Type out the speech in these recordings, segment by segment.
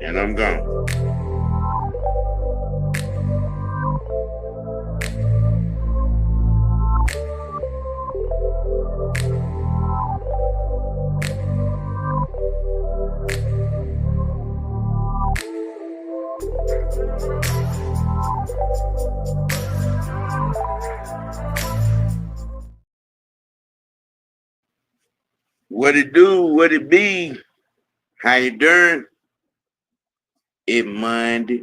And I'm gone. What it do? What it be? How you doing? It Monday.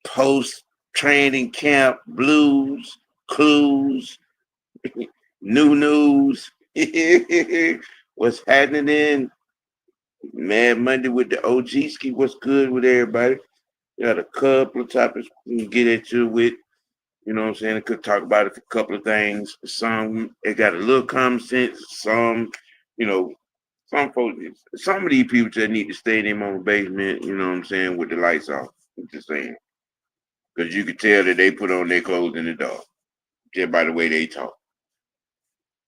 Post training camp blues, clues, new news. What's happening in Mad Monday with the OG ski? What's good with everybody? Got a couple of topics we can get into with. You know what I'm saying? I could talk about it for a couple of things. Some it got a little common sense. Some, you know, some folks, some of these people just need to stay in their own basement. You know what I'm saying? With the lights off. I'm just saying, because you could tell that they put on their clothes in the dark just by the way they talk.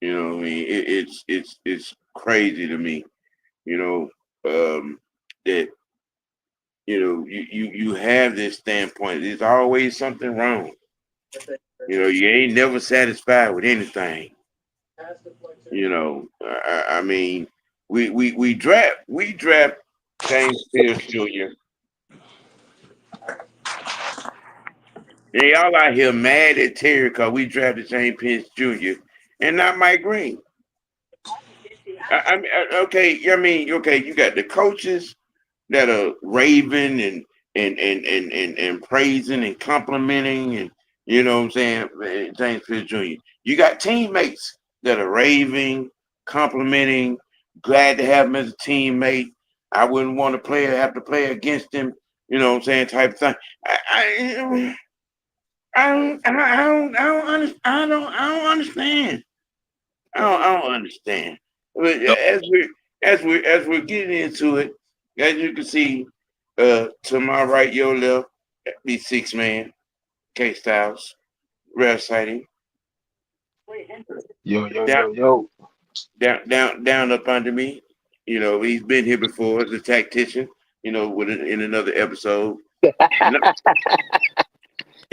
You know what I mean? It's crazy to me. You know that you have this standpoint. There's always something wrong. You ain't never satisfied with anything. I mean, we draft James Pierce Jr. And y'all out here mad at Terry because we drafted James Pierce Jr. and not Mike Green. Okay. I mean, okay. You got the coaches that are raving and praising and complimenting and you know what I'm saying, James Pierce Jr. You got teammates that are raving, complimenting, glad to have him as a teammate. I wouldn't want to have to play against him, you know what I'm saying, type of thing. I don't understand. I don't understand. But Nope. as we're getting into it, as you can see, to my right, your left, be six man, K Styles, rare sighting, Yo, yo, down yo, yo. down up under me. You know, he's been here before as a tactician, in another episode.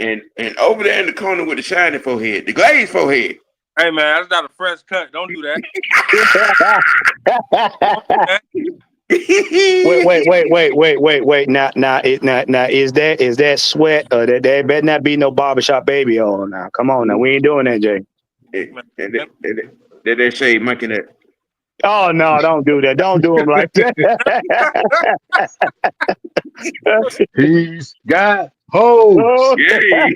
And and over there in the corner with the shiny forehead, the glazed forehead. Hey man, that's not a fresh cut. Don't do that. Don't do that. Wait. Now, is that sweat or that there better not be no barbershop baby on now? Come on now, we ain't doing that, Jay. Did Man, they say monkey that? Oh no, don't do that. Don't do him like that. He's got hoes. Oh. Yay!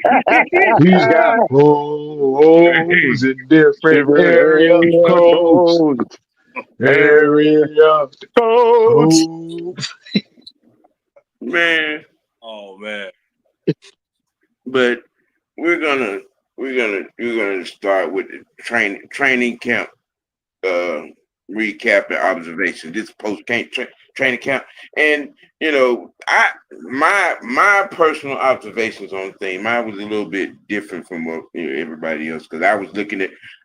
He's got hoes in different area codes. Area Coach. codes. Man, oh man. but we're gonna we're gonna start with the training camp uh recap and observation. This training camp, and I my personal observations on the thing. Mine was a little bit different from what everybody else because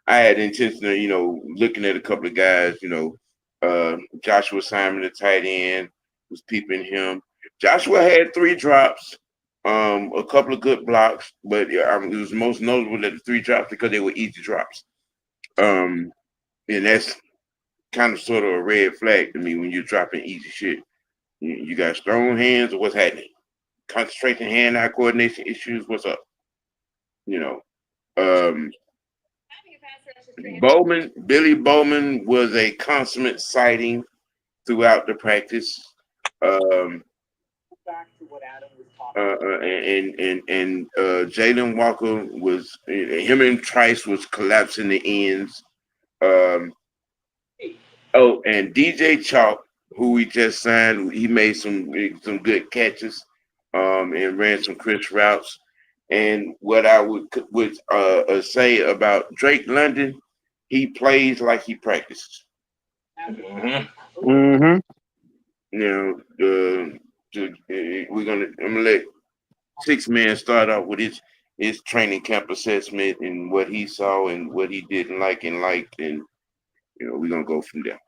I had intention of looking at a couple of guys. Joshua Simon, the tight end, was peeping him. Joshua had three drops. A couple of good blocks, but it was most notable that the three drops because they were easy drops. Um, and that's kind of sort of a red flag to me when you're dropping easy shit. You got strong hands or what's happening? Concentration, hand-eye coordination issues. What's up? You know. Um, Billy Bowman was a consummate sighting throughout the practice. Um, and Jalen Walker was him and Trice was collapsing the ends. Um, and DJ Chalk, who we just signed, he made some good catches, and ran some crisp routes. And what I would say about Drake London, he plays like he practices. Mm-hmm. Mm-hmm. I'm gonna let six man start off with his training camp assessment and what he saw and what he didn't like and liked, and we're gonna go from there.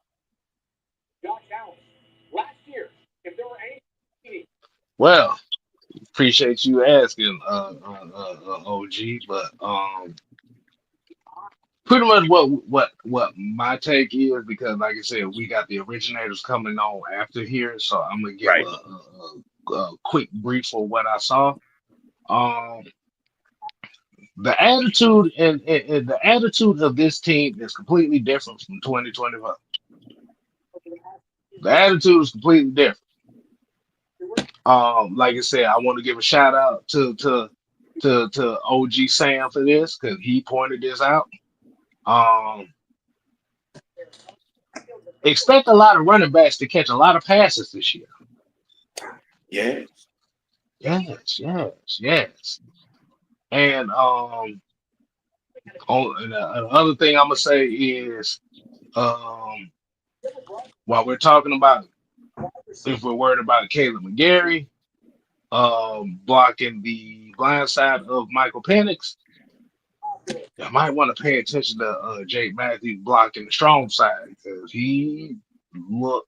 Well, appreciate you asking, OG, but pretty much what my take is, because like I said, we got the originators coming on after here, so I'm gonna give Right. a quick brief of what I saw. Um, the attitude and the attitude of this team is completely different from 2025. The attitude is completely different. Like I said, I want to give a shout out to OG Sam for this because he pointed this out. Um, expect a lot of running backs to catch a lot of passes this year. Yes. Yes. And another thing I'm gonna say is, um, while we're talking about, if we're worried about Caleb McGarry, blocking the blind side of Michael Penix, you might want to pay attention to Jake Matthews blocking the strong side because he was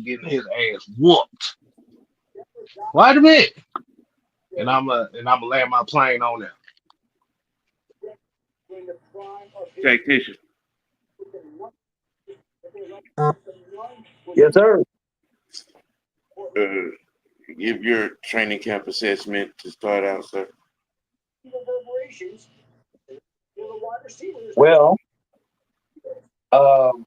getting his ass whooped quite a bit. And I'm gonna land my plane on that. Tactician. Yes, sir. Uh, give your training camp assessment to start out, sir. Well, um,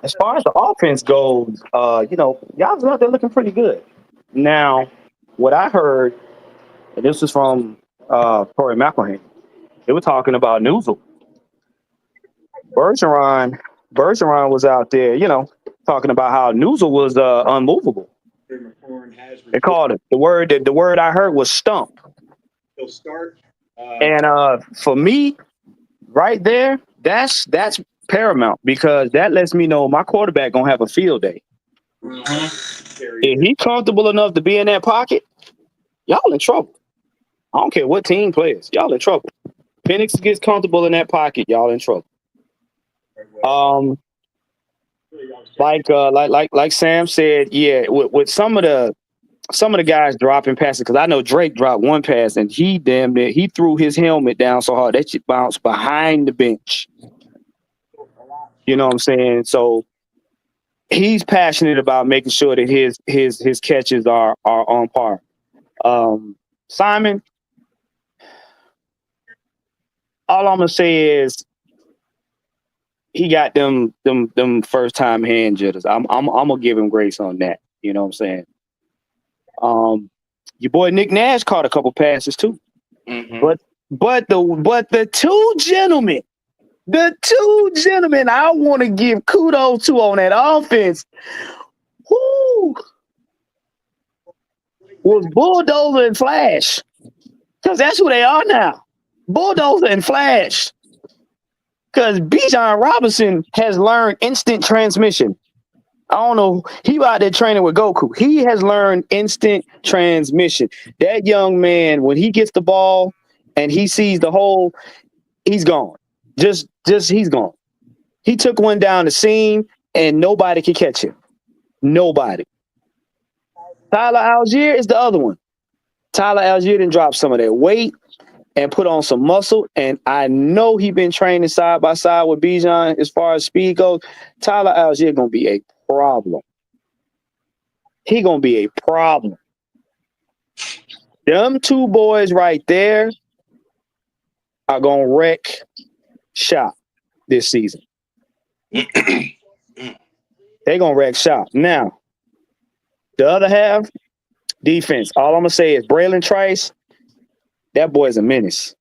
as far as the offense goes, y'all was out there looking pretty good. Now, what I heard, and this was from Corey McElhaney, they were talking about Newsel. Bergeron, Bergeron was out there, talking about how Newsel was unmovable. They called it the word I heard was stump. And for me, right there, that's paramount because that lets me know my quarterback gonna have a field day. If he's comfortable enough to be in that pocket, y'all in trouble. I don't care what team plays, y'all in trouble. Penix gets comfortable in that pocket, y'all in trouble. Like Sam said, yeah, with some of the guys dropping passes, because I know Drake dropped one pass and he threw his helmet down so hard that shit bounced behind the bench. You know what I'm saying? So he's passionate about making sure that his catches are on par. Simon, all I'm gonna say is he got them first time hand jitters. I'm gonna give him grace on that. You know what I'm saying? Your boy Nick Nash caught a couple passes too. Mm-hmm. But the two gentlemen I want to give kudos to on that offense, whoo, was Bulldozer and Flash. Because that's who they are now. Bulldozer and Flash. Because Bijan Robinson has learned instant transmission. I don't know. He out there training with Goku. He has learned instant transmission. That young man, when he gets the ball and he sees the hole, he's gone. Just he's gone. He took one down the seam and nobody could catch him. Nobody. Tyler Algier is the other one. Tyler Algier didn't drop some of that weight and put on some muscle. And I know he been training side by side with Bijan as far as speed goes. Tyler Algier gonna be a problem. He gonna be a problem. Them two boys right there are gonna wreck shop this season. They gonna wreck shop. Now, the other half, defense. All I'm gonna say is Braylon Trice, that boy's a menace.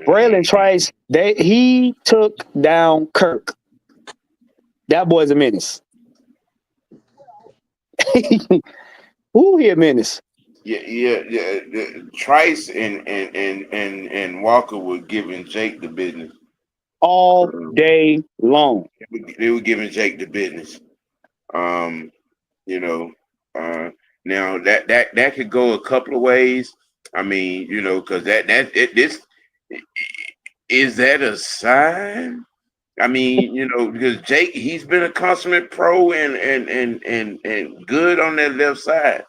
Braylon Trice, he took down Kirk. That boy's a menace. Who he a menace? Yeah. Trice and Walker were giving Jake the business All day long. They were giving Jake the business. Now that could go a couple of ways. I mean, because this is that a sign I mean, because Jake, he's been a consummate pro and good on that left side.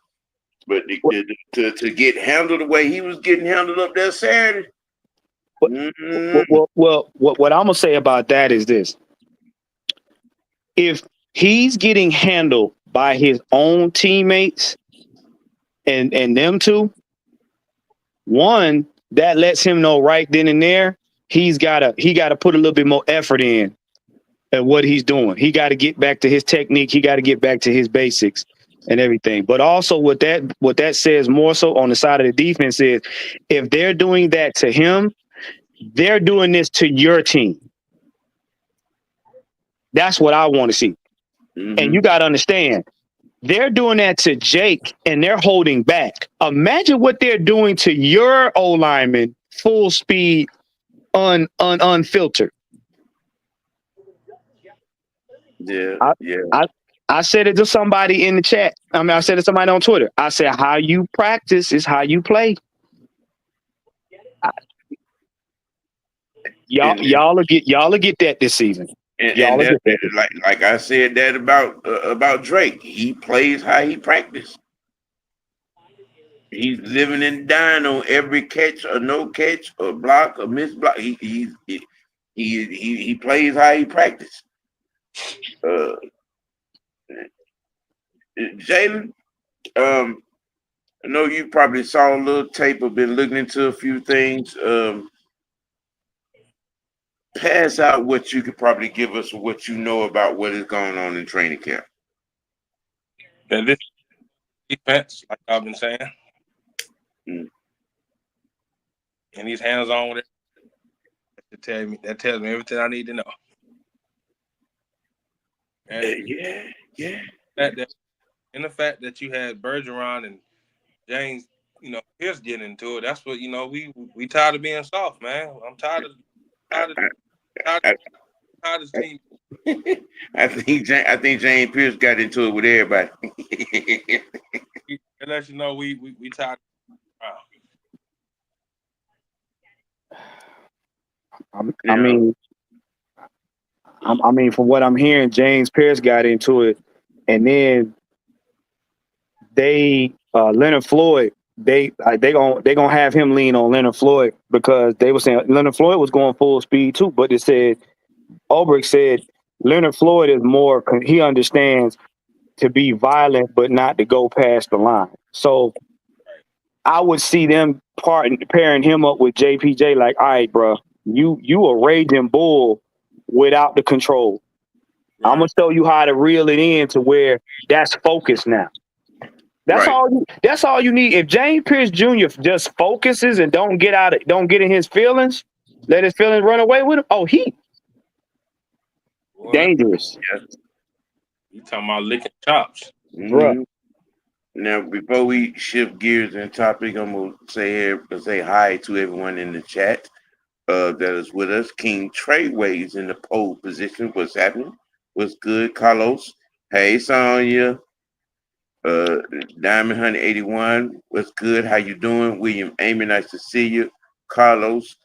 But to get handled the way he was getting handled up there Saturday. What I'm gonna say about that is this: if he's getting handled by his own teammates and them two, one, that lets him know right then and there he gotta put a little bit more effort in at what he's doing. He got to get back to his technique. He got to get back to his basics and everything. But also what that says more so on the side of the defense is if they're doing that to him, they're doing this to your team. That's what I want to see. And you got to understand, they're doing that to Jake and they're holding back. Imagine what they're doing to your O-lineman, full speed, unfiltered. Yeah. I said it to somebody in the chat. I said it to somebody on Twitter. I said, how you practice is how you play. Y'all will get that this season. And like I said that about Drake. He plays how he practiced. He's living and dying on every catch or no catch or block or miss block. He plays how he practiced. Jalen, I know you probably saw a little tape or been looking into a few things. Pass out what you could probably give us, what you know about what is going on in training camp. And this defense, like I've been saying, and he's hands on with it. That tells me everything I need to know. And yeah. And the fact that you had Bergeron and James, Pierce getting into it. That's what we tired of being soft, man. I'm tired of this team. I think James Pierce got into it with everybody. It lets you know we tired. I mean, from what I'm hearing, James Pierce got into it, and then Leonard Floyd. They gonna have him lean on Leonard Floyd because they were saying Leonard Floyd was going full speed too, but it said Ulbrich said Leonard Floyd is more. He understands to be violent, but not to go past the line. So I would see them pairing him up with JPJ. Like, all right, bro, you a raging bull without the control. Right. I'm gonna show you how to reel it in to where that's focused now. That's right. That's all you need. If James Pierce Jr. just focuses and don't get in his feelings, let his feelings run away with him. Oh, dangerous. Yeah. You talking about licking chops, bro? Now, before we shift gears and topic, I'm gonna say hi to everyone in the chat that is with us. King Treyways in the pole position. What's happening? What's good, Carlos? Hey, Sonya. Diamond Honey 81, what's good? How you doing? William Amy, nice to see you. Carlos,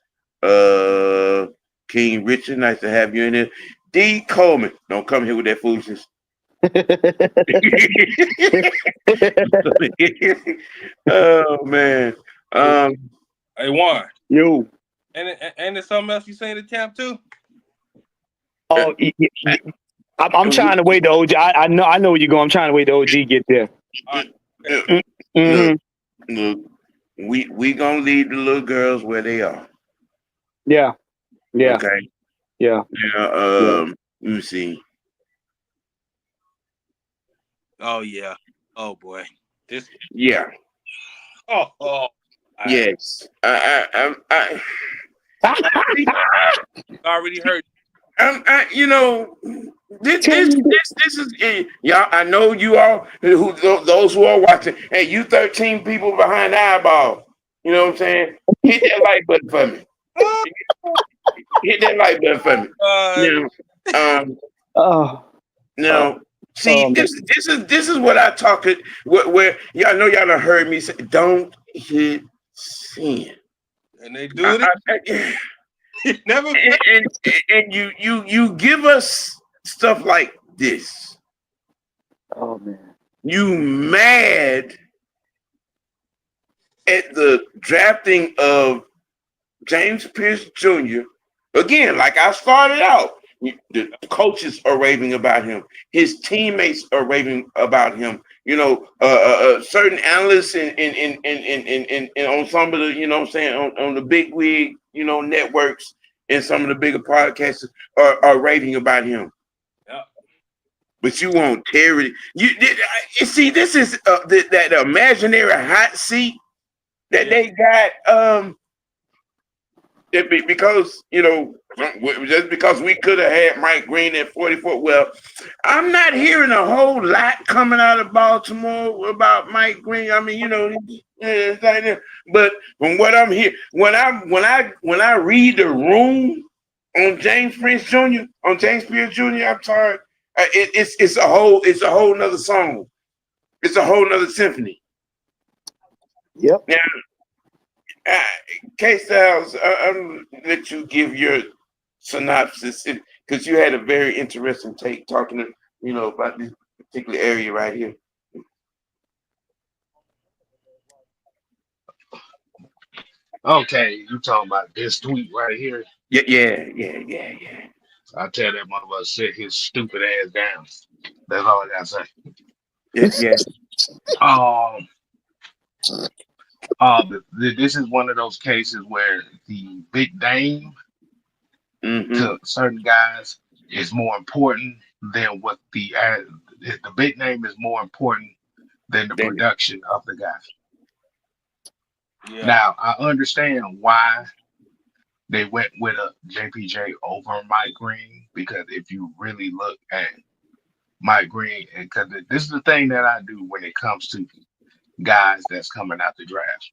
King Richard, nice to have you in here. D Coleman, don't come here with that foolishness. Oh man. Hey Juan. Yo. And there's something else you say in the camp too? Oh yeah. I'm trying to wait the OG. I know where you're going. I'm trying to wait the OG get there. Look, we gonna leave the little girls where they are. Yeah. Okay. Yeah. Let me see. Oh yeah. Oh boy. This. Yeah. Oh. Yes. I already heard. This is y'all. I know you all those who are watching. Hey, you 13 people behind the eyeball. You know what I'm saying? Hit that like button for me. Hit that like button for me. See, this is what I talk it. Where y'all know y'all done heard me say, don't hit sin. And they do it. Never failed. and you give us stuff like this. Oh man. You mad at the drafting of James Pierce Jr. Again, like I started out, the coaches are raving about him. His teammates are raving about him. You know, certain analysts and on some of the, you know what I'm saying, on the big wig, you know, networks and some of the bigger podcasts are raving about him. Yeah. But you won't tear it. You see, this is that imaginary hot seat that they got. Because, you know, just because we could have had Mike Green at 44. Well, I'm not hearing a whole lot coming out of Baltimore about Mike Green. I mean, you know, it's like that. But from what I'm hearing, when I read the room on James Pierce Jr. I'm sorry, it's a whole nother song. It's a whole nother symphony. Yep. Now, K-Styles, I'll let you give your synopsis because you had a very interesting take talking to, you know, about this particular area right here. Okay, you talking about this tweet right here? Yeah. I tell that motherfucker sit his stupid ass down. That's all I gotta say. Yeah. Um, this is one of those cases where the big name Mm-hmm. to certain guys is more important than what the big name is more important than the production of the guy. Yeah. Now I understand why they went with a JPJ over Mike Green, because if you really look at Mike Green, and because this is the thing that I do when it comes to guys that's coming out the draft,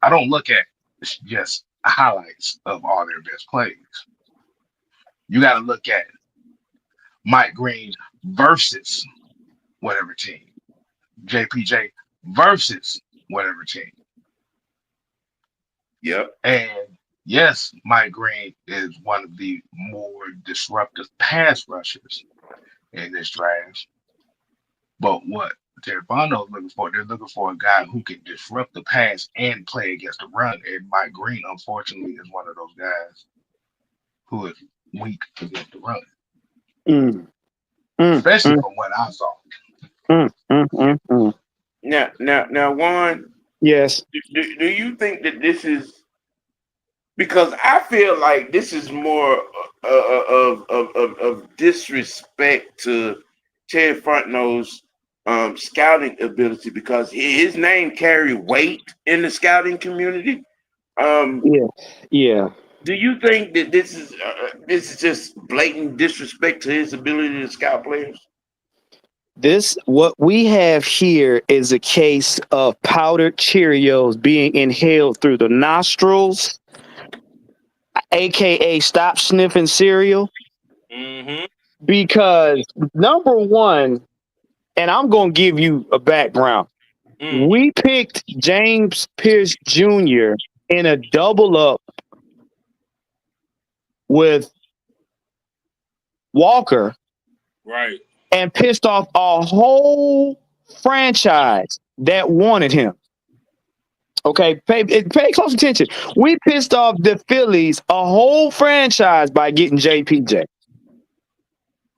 I don't look at just highlights of all their best plays. You got to look at Mike Green versus whatever team, JPJ versus whatever team. Yep. And yes, Mike Green is one of the more disruptive pass rushers in this draft. But what Terry Fondo's looking for, they're looking for a guy who can disrupt the pass and play against the run. And Mike Green, unfortunately, is one of those guys who is weak against the run. Especially from what I saw. Now, Juan. Yes. Do you think that this is because I feel like this is more of disrespect to Ted Fontenot's scouting ability because his name carried weight in the scouting community. Yeah. Do you think that this is just blatant disrespect to his ability to scout players? What we have here is a case of powdered Cheerios being inhaled through the nostrils, aka stop sniffing cereal. Mm-hmm. Because number one, and I'm gonna give you a background. We picked James Pierce Jr. in a double up with Walker, right, and pissed off a whole franchise that wanted him. Okay, pay close attention. We pissed off the Phillies, a whole franchise, by getting JPJ.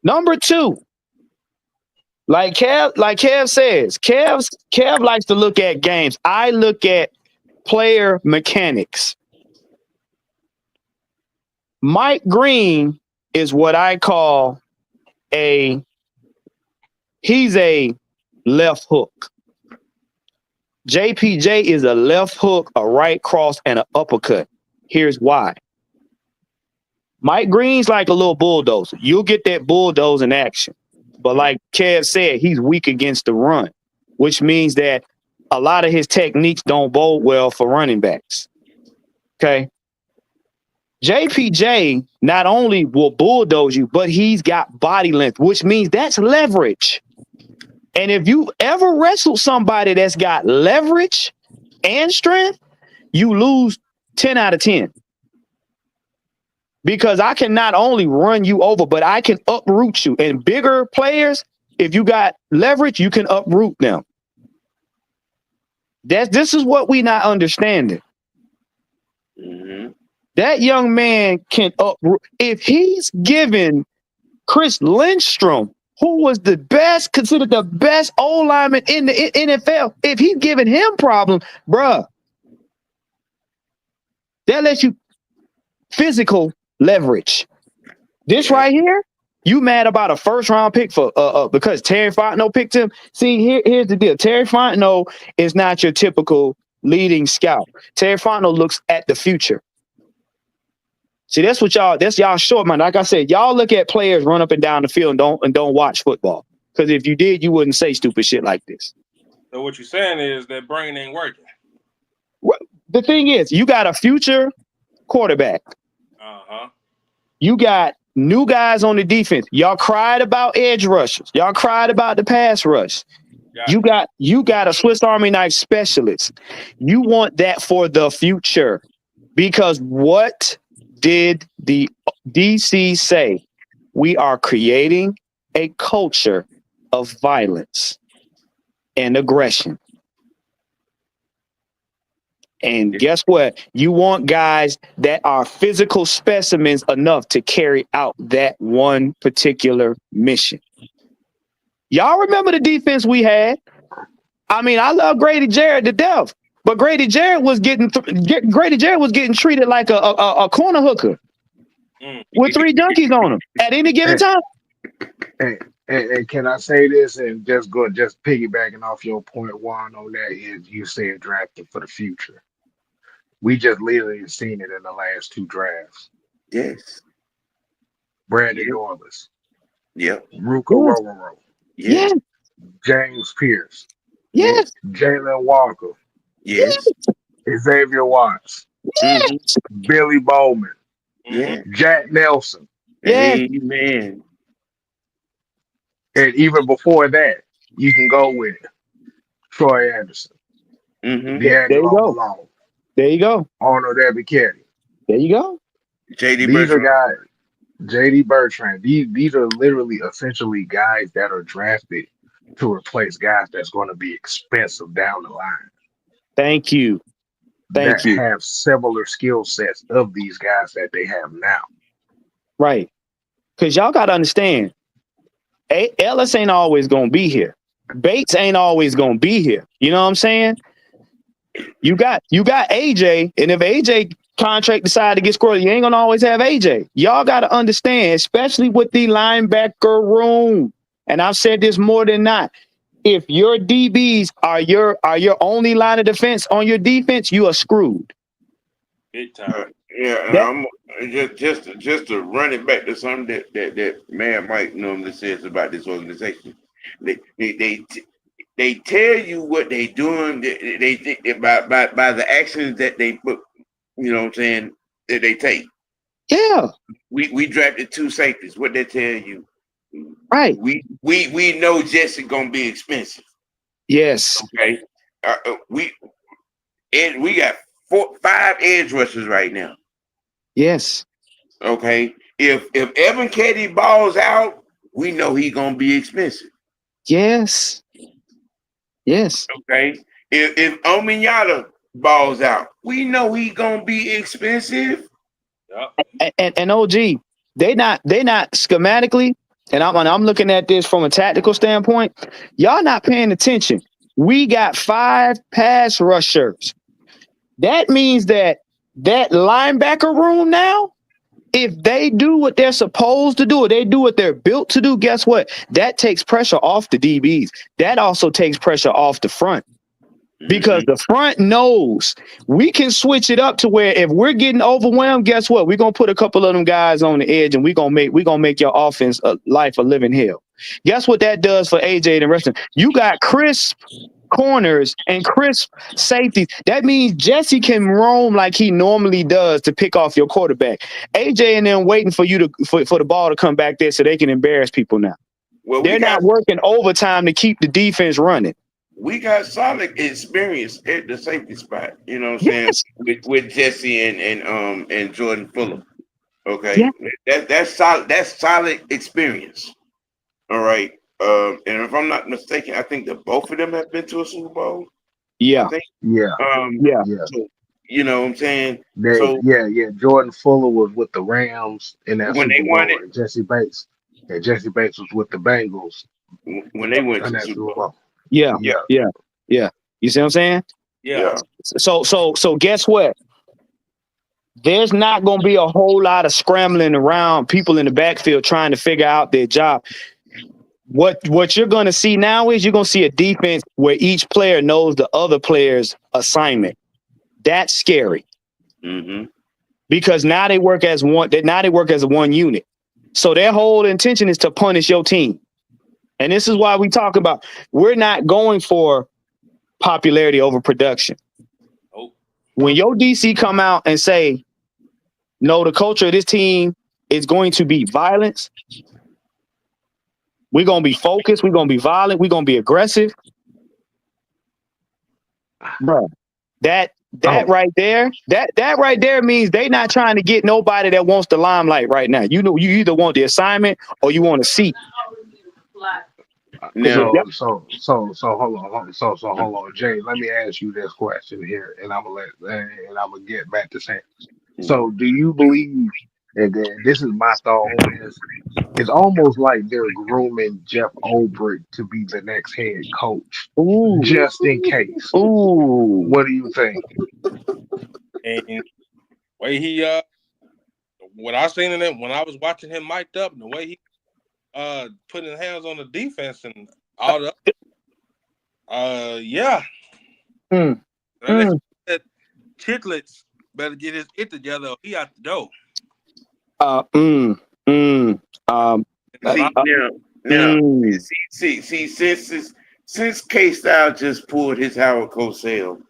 Number two, like Kev says, Kev likes to look at games. I look at player mechanics. Mike Green is what I call he's a left hook. JPJ is a left hook, a right cross, and an uppercut. Here's why. Mike Green's like a little bulldozer. You'll get that bulldoze in action. But like Kev said, he's weak against the run, which means that a lot of his techniques don't bode well for running backs. Okay. JPJ not only will bulldoze you, but he's got body length, which means that's leverage. And if you ever wrestled somebody that's got leverage and strength, you lose 10 out of 10. because I can not only run you over, but I can uproot you. And bigger players, if you got leverage, you can uproot them. This is what we not understanding. Mm-hmm. That young man can uproot. If he's given Chris Lindstrom, who was considered the best O lineman in the NFL, if he's giving him problems, bruh, that lets you physical leverage. This right here, you mad about a first round pick for because Terry Fontenot picked him. See, here's the deal. Terry Fontenot is not your typical leading scout. Terry Fontenot looks at the future. See, that's y'all short, man. Like I said, y'all look at players run up and down the field and don't watch football. Because if you did, you wouldn't say stupid shit like this. So what you're saying is that brain ain't working. The thing is, you got a future quarterback. You got new guys on the defense. Y'all cried about edge rushers. Y'all cried about the pass rush. You got a Swiss Army knife specialist. You want that for the future. Because what did the DC say? We are creating a culture of violence and aggression. And guess what? You want guys that are physical specimens enough to carry out that one particular mission. Y'all remember the defense we had? I mean, I love Grady Jarrett to death, but Grady Jarrett was getting treated like a corner hooker with 3 junkies on him at any given time. And can I say this and just piggybacking off your point one on that is you said drafted for the future. We just literally seen it in the last 2 drafts. Yes. Brandon Norlis. Yep. Ruka Rororo. Yes. James Pierce. Yes. Jalen Walker. Yes. Xavier Watts. Yes. Billy Bowman. Yeah. Jack Nelson. Yes. Amen. And even before that, you can go with Troy Anderson. Mm-hmm. D'Angelo Malone. There you go. Arnold Ebiketie. There you go. These are guys. JD Bertrand. These are literally essentially guys that are drafted to replace guys that's going to be expensive down the line. Thank you. That have similar skill sets of these guys that they have now. Right. Because y'all got to understand, Ellis ain't always going to be here. Bates ain't always going to be here. You know what I'm saying? You got AJ, and if AJ contract decide to get squirrely, you ain't gonna always have AJ. Y'all got to understand, especially with the linebacker room. And I've said this more than not. If your DBs are your only line of defense on your defense, you are screwed. Big time. I'm just to run it back to something that Mad Mike normally says about this organization. They tell you what they doing. They think by the actions that they put. You know what I'm saying? That they take. Yeah. We drafted 2 safeties. What they tell you? Right. We know Jesse gonna be expensive. Yes. Okay. We got 5 edge rushers right now. Yes. Okay. If Evan Katie balls out, we know he gonna be expensive. Yes. Yes. Okay. If Ominyata balls out, we know he gonna be expensive. Yep. And OG, they not schematically, and I'm looking at this from a tactical standpoint. Y'all not paying attention. We got 5 pass rushers. That means that linebacker room now, if they do what they're supposed to do, or they do what they're built to do, guess what? That takes pressure off the DBs. That also takes pressure off the front. Because the front knows we can switch it up to where if we're getting overwhelmed, guess what? We're gonna put a couple of them guys on the edge, and we're gonna make your offense life a living hell. Guess what that does for AJ and the rest of them? You got crisp corners and crisp safeties. That means Jesse can roam like he normally does to pick off your quarterback. AJ and them waiting for you for the ball to come back there so they can embarrass people now. Well, they're not working overtime to keep the defense running. We got solid experience at the safety spot, you know what I'm saying, with Jesse and Jordan Fuller. Okay, that's solid. That's solid experience. All right. And if I'm not mistaken, I think that both of them have been to a Super Bowl. I Yeah, think. Yeah, yeah. yeah. So, you know what I'm saying? They, So yeah. Jordan Fuller was with the Rams in that when they Super won Bowl, it, and Jesse Bates was with the Bengals when they went in to the that Super Super Bowl. Bowl. Yeah, Yeah. Yeah. yeah, yeah. You see what I'm saying? Yeah. Yeah. So guess what? There's not going to be a whole lot of scrambling around people in the backfield trying to figure out their job. What you're going to see now is you're going to see a defense where each player knows the other player's assignment. That's scary Mm-hmm. because now they work as one. Now they work as a one unit. So their whole intention is to punish your team. And this is why we talk about we're not going for popularity over production. Oh. When your DC come out and say, no, the culture of this team is going to be violence. We're going to be focused. We're going to be violent. We're going to be aggressive. Bro, that Oh, right there, that right there means they not trying to get nobody that wants the limelight right now. You know, you either want the assignment or you want a seat. Now, hold on, Jay. Let me ask you this question here, and I'm gonna get back to Sam. So, do you believe? And then this is my thought on this. It's almost like they're grooming Jeff Ulbrich to be the next head coach, Ooh, just in case. ooh. What do you think? And way he what I seen in it when I was watching him mic'd up, and the way he putting his hands on the defense and all the yeah. Mm, Unless that Chicklets better get his it together or he out the door. uh, mm, mm, um, And a see lot now, mm. see since K Style just pulled his Howard Cosell,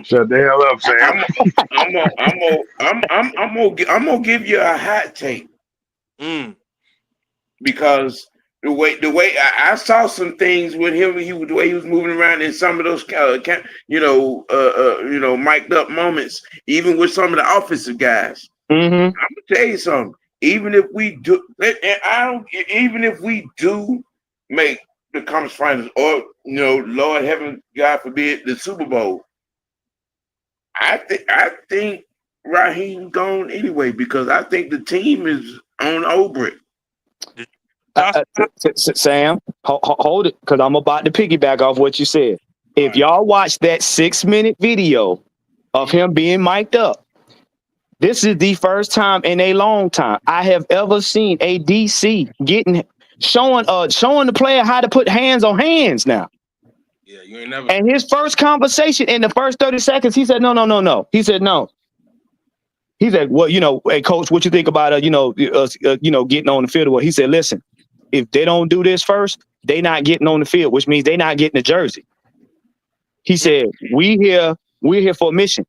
Shut the hell up, Sam. I'm gonna give you a hot take because the way I saw some things with him, the way he was moving around in some of those mic'd up moments, even with some of the offensive guys. Mm-hmm. I'm gonna tell you something. Even if we do, even if we do make the conference finals, or Lord heaven, God forbid, the Super Bowl, I think Raheem gone anyway because I think the team is on Obrick. Sam, hold it, because I'm about to piggyback off what you said. If y'all watch that 6-minute video of him being mic'd up, this is the first time in a long time I have ever seen a DC showing the player how to put hands on hands now. Yeah, you ain't never. And his first conversation in the first 30 seconds, he said, no. He said, no. He said, well, hey, coach, what you think about getting on the field? Well, he said, listen, if they don't do this first, they not getting on the field, which means they not getting the jersey. He said, we're here for a mission.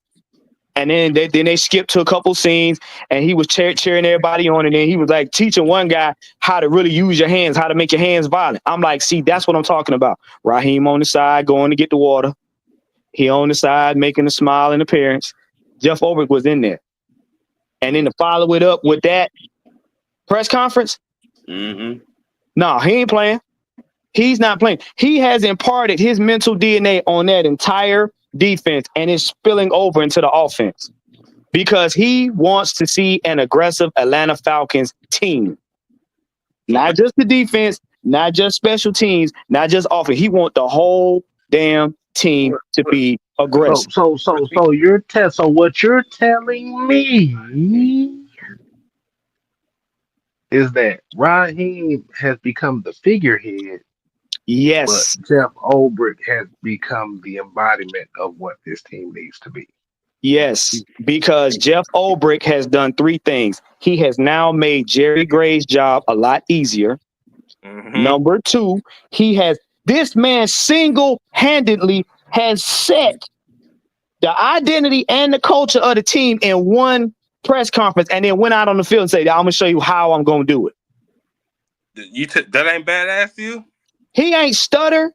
And then they skipped to a couple scenes, and he was cheering everybody on, and then he was like teaching one guy how to really use your hands, how to make your hands violent. I'm like, see, that's what I'm talking about. Raheem on the side going to get the water. He on the side making a smile and appearance. Jeff Ulbrich was in there. And then to follow it up with that press conference, no, he ain't playing. He's not playing. He has imparted his mental DNA on that entire defense, and it's spilling over into the offense because he wants to see an aggressive Atlanta Falcons team. Not just the defense, not just special teams, not just offense. He wants the whole damn team to be aggressive. So what you're telling me is that Raheem has become the figurehead, Yes. but Jeff Ulbrich has become the embodiment of what this team needs to be. Yes, because Jeff Ulbrich has done 3 things. He has now made Jerry Gray's job a lot easier. Number 2, this man single-handedly has set the identity and the culture of the team in one press conference and then went out on the field and said, I'm going to show you how I'm going to do it. That ain't badass to you? He ain't stutter.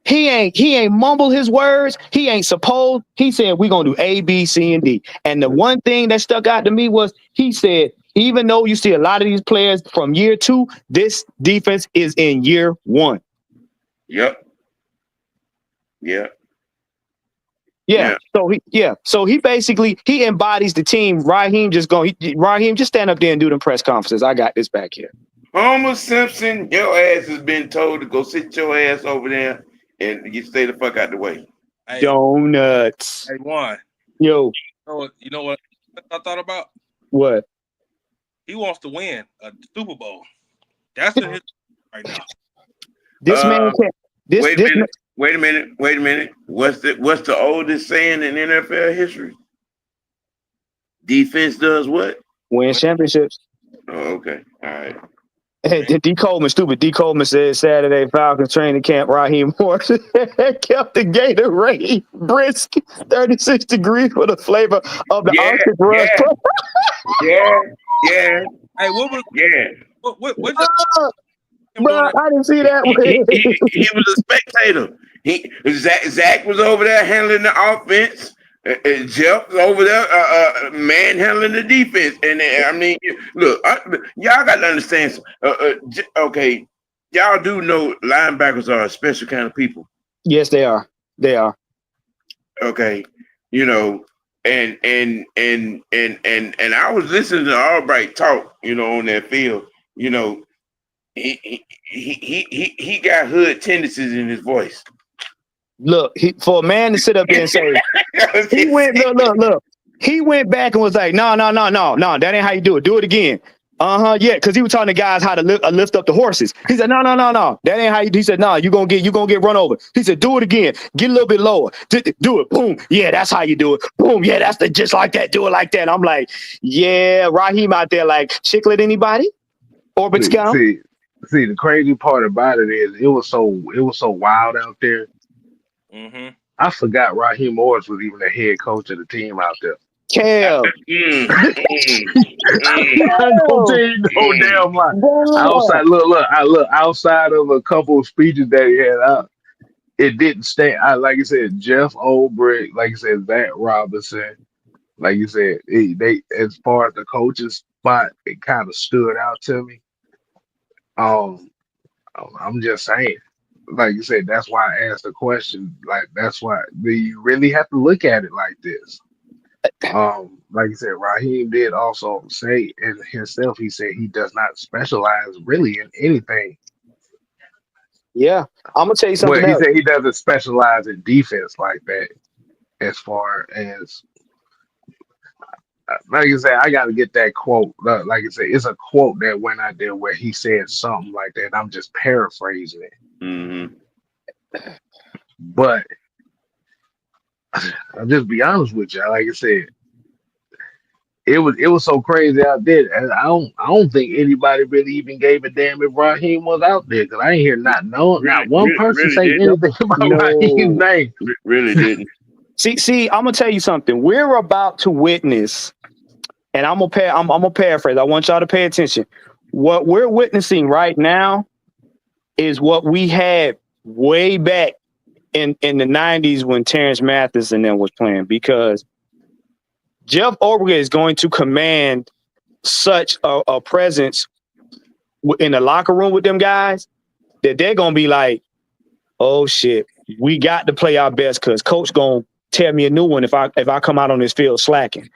He ain't mumble his words. He ain't supposed. He said we're gonna do A, B, C, and D. And the one thing that stuck out to me was he said, even though you see a lot of these players from year 2, this defense is in year 1. Yep. Yeah. Yeah. So he basically he embodies the team. Raheem just stand up there and do them press conferences. I got this back here. Homer Simpson, your ass has been told to go sit your ass over there and you stay the fuck out the way. Hey, Donuts. hey, Juan. Yo. You know what I thought about? What? He wants to win a Super Bowl. That's in his right now. This man can't. Wait a minute. What's the oldest saying in NFL history? Defense does what? Win championships. Oh, okay. All right. D. Coleman, stupid. D. Coleman said Saturday Falcons training camp. Raheem Morris kept the Gatorade brisk, 36 degrees for the flavor of the Arctic Rush. Yeah. Hey, what was? Yeah. What Bro, I didn't see that. He was a spectator. Zach was over there handling the offense. Jeff was over there manhandling the defense. And I mean, look, y'all got to understand. Okay, y'all do know linebackers are a special kind of people. Yes, they are. They are. Okay, you know, and I was listening to Albright talk, you know, on that field. You know, he got hood tendencies in his voice. Look, for a man to sit up there and say, he went, look. He went back and was like, no, that ain't how you do it. Do it again. Yeah, because he was telling the guys how to lift up the horses. He said, no, that ain't how you do. He said, no, you gonna get run over. He said, do it again. Get a little bit lower. Do it. Boom. Yeah, that's how you do it. Boom. Yeah, that's just like that. Do it like that. I'm like, yeah, Raheem out there like chiclet anybody? Orbit scout. See, the crazy part about it is it was so wild out there. Mm-hmm. I forgot Raheem Morris was even the head coach of the team out there. Kel. I'm gonna tell you no damn lie. Outside of a couple of speeches that he had out, it didn't stay. Like I said, Jeff Olbrich, like I said, Zach Robinson, like you said, they as far as the coaching spot, it kind of stood out to me. I'm just saying. Like you said, that's why I asked the question. Like that's why you really have to look at it like this. Like you said, Raheem did also say in himself, he said he does not specialize really in anything. Yeah, I'm gonna tell you something. But he said he doesn't specialize in defense like that. As far as like I said, I got to get that quote. Like I said, it's a quote that went out there where he said something like that. I'm just paraphrasing it. Mm-hmm. But I'll just be honest with you. Like I said, it was so crazy out there, and I don't think anybody really even gave a damn if Raheem was out there because I ain't hear not one person say anything about Raheem's name. Really didn't. See, I'm gonna tell you something. We're about to witness, and I'm gonna paraphrase. I want y'all to pay attention. What we're witnessing right now is what we had way back in the 90s when Terrence Mathis and them was playing, because Jeff Olbrich is going to command such a presence in the locker room with them guys that they're gonna be like, oh shit, we got to play our best because coach gonna tear me a new one if I come out on this field slacking.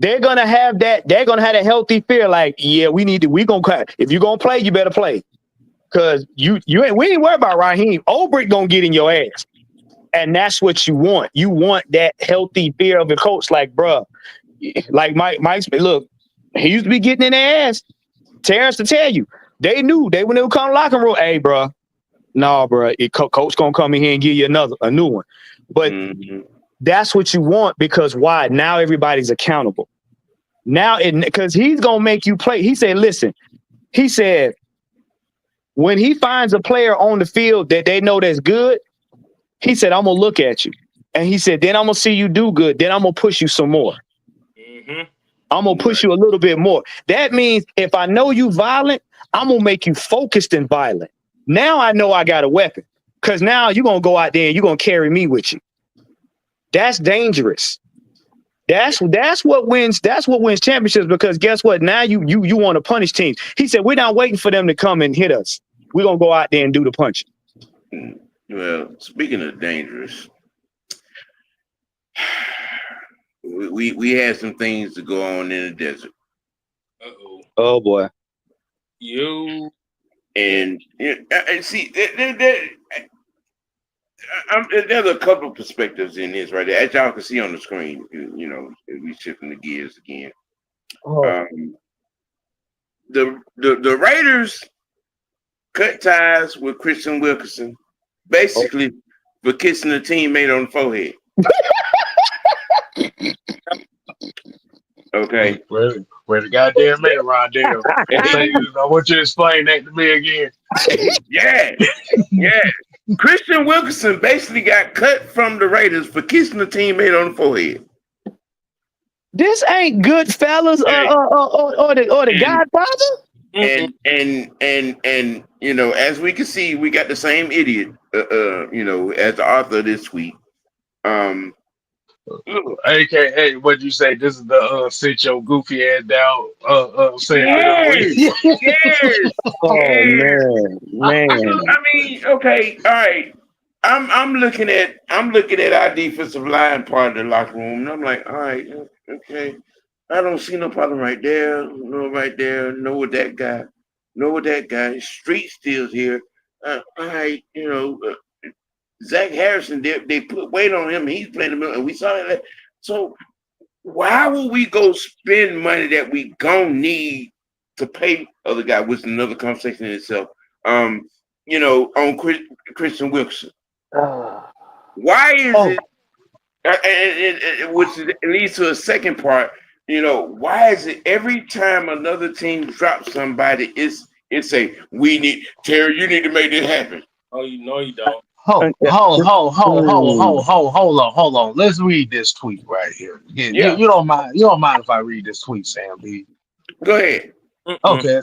They're gonna have that. They're gonna have a healthy fear. Like, yeah, we gonna cut. If you're gonna play, you better play. Cause we ain't worried about Raheem. Olbrich gonna get in your ass. And that's what you want. You want that healthy fear of a coach. Like, bruh, like Mike's look, he used to be getting in their ass. Terrence to tell you. They knew when they would come to the locker room, hey, bruh, coach gonna come in here and give you a new one. But that's what you want, because why? Now everybody's accountable. Now, because he's gonna make you play. He said, listen, he said, when he finds a player on the field that they know that's good, he said, I'm gonna look at you. And he said, then I'm gonna see you do good. Then I'm gonna push you some more. Mm-hmm. I'm gonna push you a little bit more. That means if I know you violent, I'm gonna make you focused and violent. Now I know I got a weapon. Because now you're gonna go out there and you're gonna carry me with you. That's dangerous. That's what wins championships, because guess what? Now you want to punish teams. He said, we're not waiting for them to come and hit us. We're gonna go out there and do the punching. Well, speaking of dangerous, we had some things to go on in the desert. Oh boy. And see, there's a couple of perspectives in this right there, as y'all can see on the screen. You know, we shifting the gears again. Oh. The Raiders cut ties with Christian Wilkinson, basically for kissing a teammate on the forehead. Okay. Where the goddamn man, Rondell? I want you to explain that to me again. Yeah. Christian Wilkinson basically got cut from the Raiders for kissing a teammate on the forehead. This ain't Goodfellas or the Godfather. And you know, as we can see, we got the same idiot, you know, as the author of this tweet. AKA, what'd you say? This is the sit your goofy ass down. Yes. Oh man. I mean, okay, all right. I'm looking at our defensive line part of the locker room, and I'm like, all right, okay. I don't see no problem right there. No right there. No with that guy. No with that guy. Street steals here. All right, you know. Zach Harrison, they put weight on him. He's playing the middle, and we saw that. So why would we go spend money that we gonna need to pay other guy, which is another conversation in itself? You know, on Christian Wilson. Why is it? Which leads to a second part. You know, why is it every time another team drops somebody, it's a we need Terry. You need to make this happen. Oh, you know you don't. Hold on. Let's read this tweet right here. You don't mind if I read this tweet, Sam B? Go ahead. Okay,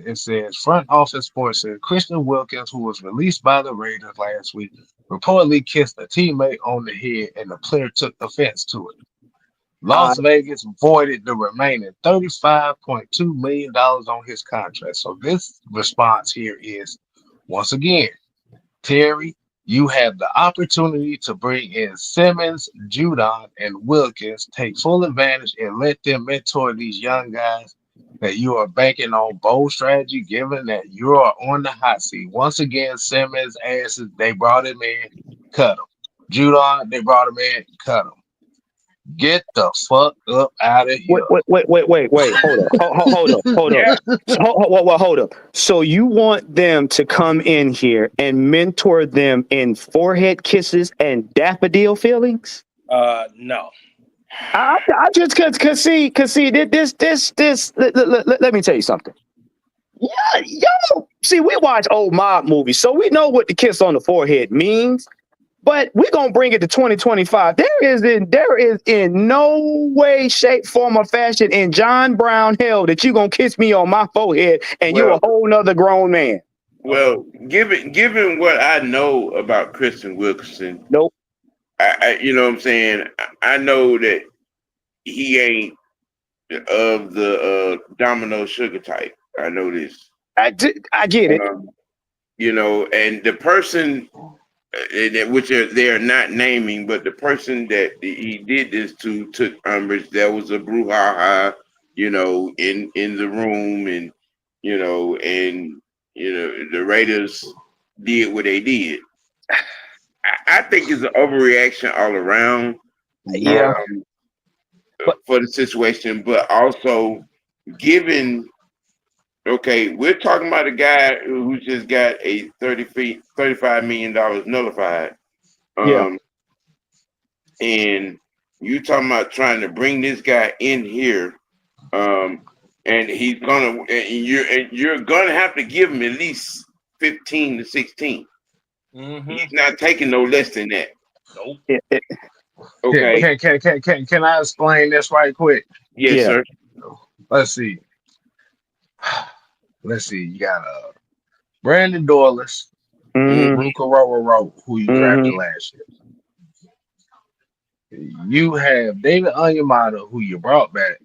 it says front office sports said Christian Wilkins, who was released by the Raiders last week, reportedly kissed a teammate on the head and the player took offense to it. Las Vegas voided the remaining $35.2 million on his contract. So this response here is, once again, Terry, you have the opportunity to bring in Simmons, Judon, and Wilkins, take full advantage and let them mentor these young guys that you are banking on bold strategy, given that you are on the hot seat. Once again, Simmons asses, they brought him in, cut him. Judon, they brought him in, cut him. Get the fuck up out of here. Wait. Hold up. So you want them to come in here and mentor them in forehead kisses and daffodil feelings? No. I just cause see this. Let me tell you something. Yeah, yo, see, we watch old mob movies, so we know what the kiss on the forehead means. But we're gonna bring it to 2025. There is in no way, shape, form, or fashion in John Brown hell that you're gonna kiss me on my forehead and you're a whole nother grown man. Well, given what I know about Christian Wilkinson, nope. I you know what I'm saying? I know that he ain't of the Domino Sugar type. I know this. I get it. You know, and the person which they're not naming, but the person that he did this to took umbrage. There was a brouhaha, you know, in the room, and the Raiders did what they did. I think it's an overreaction all around. Yeah. For the situation, but also given. Okay, we're talking about a guy who just got a $35 million nullified. And you talking about trying to bring this guy in here, and you're gonna have to give him at least 15 to 16. Mm-hmm. He's not taking no less than that. Nope. Okay. Can I explain this right quick? Yes, sir. Let's see. You got Brandon Dorless, Mm-hmm. Ruka Roro, who you drafted last year. You have David Onyemata, who you brought back,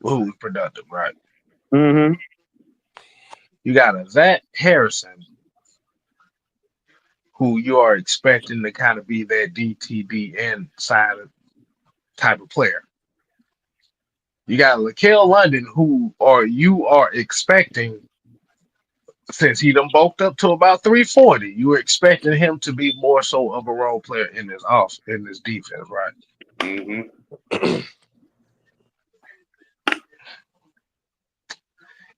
who was productive, right? Mm-hmm. You got a Zach Harrison, who you are expecting to kind of be that DTDN side of type of player. You got Lakel London, you are expecting, since he done bulked up to about 340, you were expecting him to be more so of a role player in this defense, right? Mm-hmm.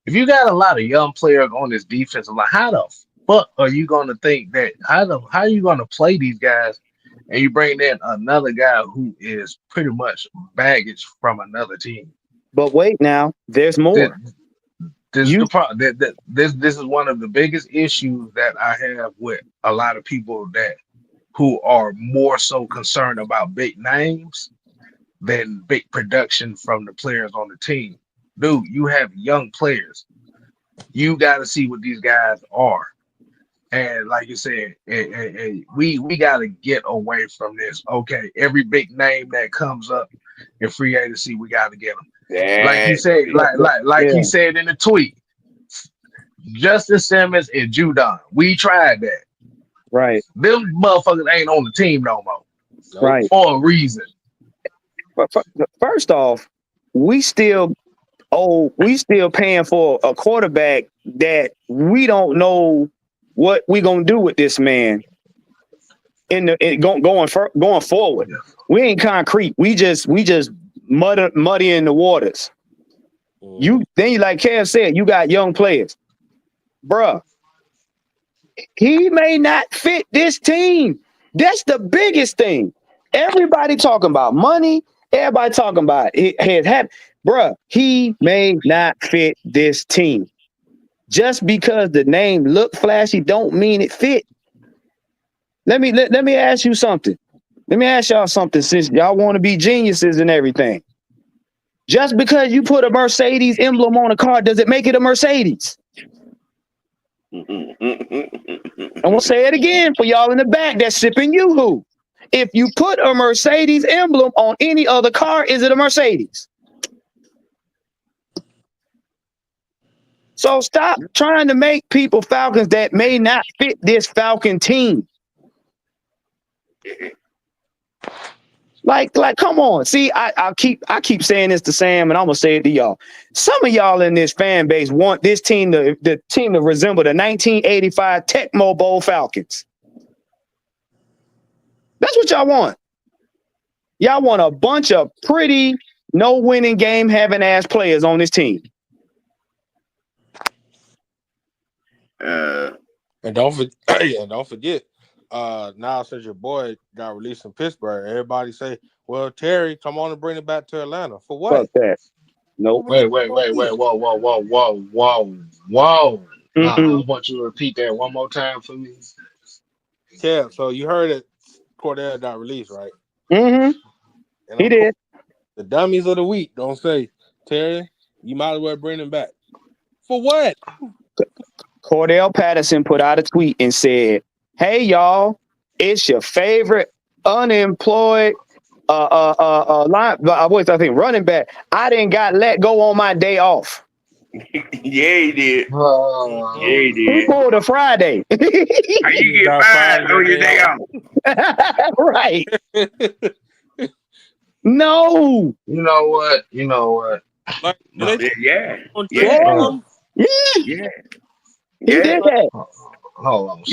If you got a lot of young players on this defensive line, how the fuck are you gonna think that? How are you gonna play these guys? And you bring in another guy who is pretty much baggage from another team. But wait, now there's more. This is the problem. This is one of the biggest issues that I have with a lot of people who are more so concerned about big names than big production from the players on the team. Dude, you have young players. You got to see what these guys are. And like you said, we got to get away from this. Okay, every big name that comes up in free agency, we got to get them. Like he said, he said in the tweet, Justin Simmons and Judon. We tried that. Right. Them motherfuckers ain't on the team no more. Right. For a reason. But first off, we still paying for a quarterback that we don't know what we gonna do with this man going forward. Yeah. We ain't concrete. We just muddy in the waters. You like Kev said, you got young players, bruh. He may not fit this team. That's the biggest thing. Everybody talking about money. Everybody talking about it. Bruh, he may not fit this team. Just because the name look flashy don't mean it fit. Let me ask you something. Let me ask y'all something, since y'all want to be geniuses and everything. Just because you put a Mercedes emblem on a car, does it make it a Mercedes? I'm gonna say it again for y'all in the back that's sipping Yoo-hoo. If you put a Mercedes emblem on any other car, is it a Mercedes? So stop trying to make people Falcons that may not fit this Falcon team. Like, come on. See, I keep saying this to Sam, and I'm gonna say it to y'all. Some of y'all in this fan base want this team to resemble the 1985 Tecmo Bowl Falcons. That's what y'all want. Y'all want a bunch of pretty, no winning game having ass players on this team. And don't forget, now since your boy got released in Pittsburgh, everybody say, well, Terry, come on and bring it back to Atlanta. For what? Fuck that. Nope. Wait, whoa. I want you to repeat that one more time for me. Yeah, so you heard it. Cordell got released, right? Mm-hmm. And he did. The dummies of the week don't say, Terry, you might as well bring him back. For what? Cordell Patterson put out a tweet and said, hey, y'all, it's your favorite unemployed running back. I didn't got let go on my day off. Yeah, he did. Yeah, he did. He pulled a Friday. You get fired on your day off. Right. No. You know what? Like, Yeah. He did that. Hold on.